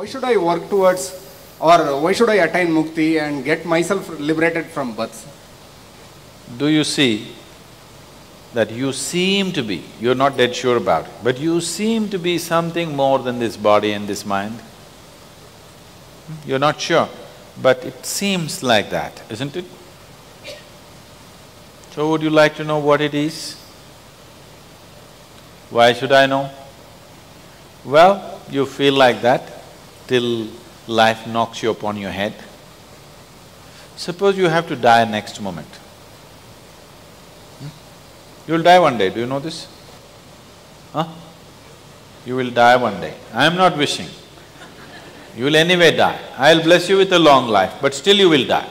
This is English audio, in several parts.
Why should I work towards, or why should I attain mukti and get myself liberated from birth? Do you see that you seem to be, you're not dead sure about it, but you seem to be something more than this body and this mind? You're not sure, but it seems like that, isn't it? So would you like to know what it is? Why should I know? Well, you feel like that till life knocks you upon your head. Suppose you have to die next moment. You'll die one day, do you know this? Huh? You will die one day. I am not wishing. You will anyway die. I'll bless you with a long life, but still you will die.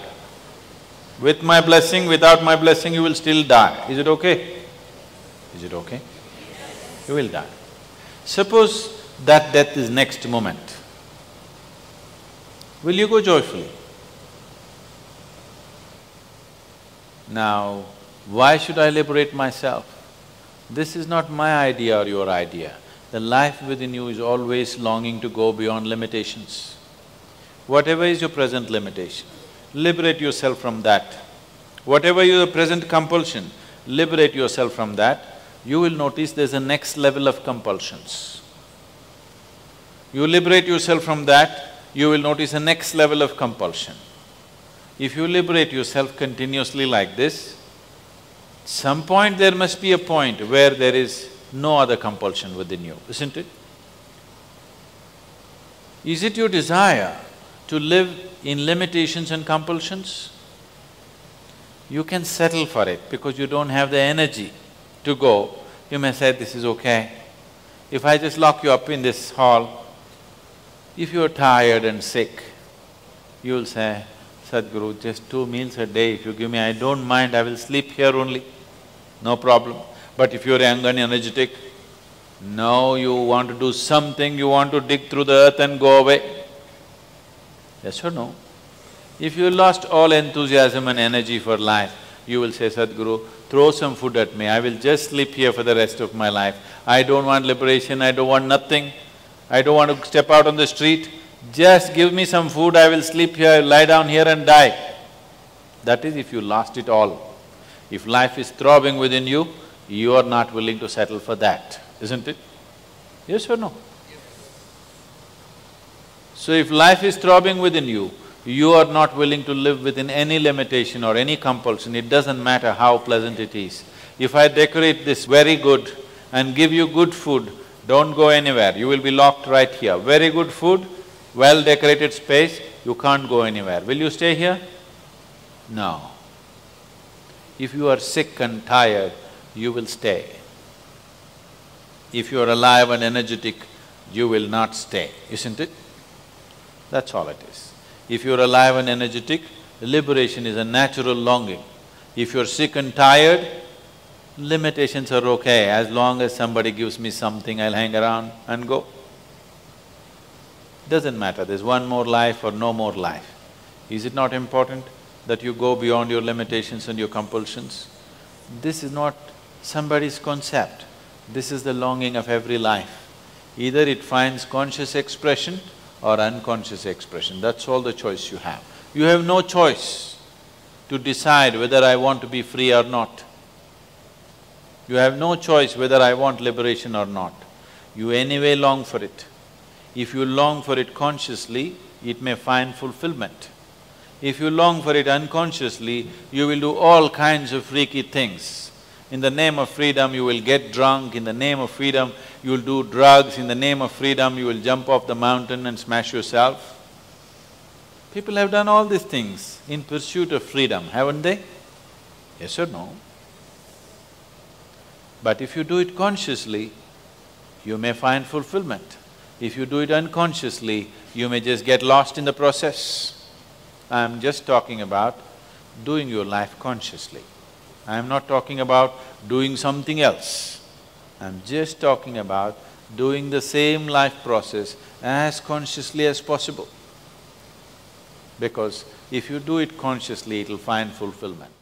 With my blessing, without my blessing, you will still die. Is it okay? Is it okay? You will die. Suppose that death is next moment. Will you go joyfully? Now, why should I liberate myself? This is not my idea or your idea. The life within you is always longing to go beyond limitations. Whatever is your present limitation, liberate yourself from that. Whatever your present compulsion, liberate yourself from that. You will notice there's a next level of compulsions. You liberate yourself from that, you will notice a next level of compulsion. If you liberate yourself continuously like this, some point there must be a point where there is no other compulsion within you, isn't it? Is it your desire to live in limitations and compulsions? You can settle for it because you don't have the energy to go. You may say, this is okay. If I just lock you up in this hall, if you're tired and sick, you'll say, Sadhguru, just 2 meals a day if you give me, I don't mind, I will sleep here only, no problem. But if you're young and energetic, now you want to do something, you want to dig through the earth and go away. Yes or no? If you lost all enthusiasm and energy for life, you will say, Sadhguru, throw some food at me, I will just sleep here for the rest of my life. I don't want liberation, I don't want nothing. I don't want to step out on the street, just give me some food, I will sleep here, lie down here and die. That is if you lost it all. If life is throbbing within you, you are not willing to settle for that, isn't it? Yes or no? So if life is throbbing within you, you are not willing to live within any limitation or any compulsion, it doesn't matter how pleasant it is. If I decorate this very good and give you good food, don't go anywhere, you will be locked right here. Very good food, well-decorated space, you can't go anywhere. Will you stay here? No. If you are sick and tired, you will stay. If you are alive and energetic, you will not stay, isn't it? That's all it is. If you're alive and energetic, liberation is a natural longing. If you're sick and tired, limitations are okay, as long as somebody gives me something, I'll hang around and go. Doesn't matter, there's one more life or no more life. Is it not important that you go beyond your limitations and your compulsions? This is not somebody's concept, this is the longing of every life. Either it finds conscious expression or unconscious expression, that's all the choice you have. You have no choice to decide whether I want to be free or not. You have no choice whether I want liberation or not. You anyway long for it. If you long for it consciously, it may find fulfillment. If you long for it unconsciously, you will do all kinds of freaky things. In the name of freedom, you will get drunk, in the name of freedom, you will do drugs, in the name of freedom, you will jump off the mountain and smash yourself. People have done all these things in pursuit of freedom, haven't they? Yes or no? But if you do it consciously, you may find fulfillment. If you do it unconsciously, you may just get lost in the process. I'm just talking about doing your life consciously. I'm not talking about doing something else. I'm just talking about doing the same life process as consciously as possible. Because if you do it consciously, it'll find fulfillment.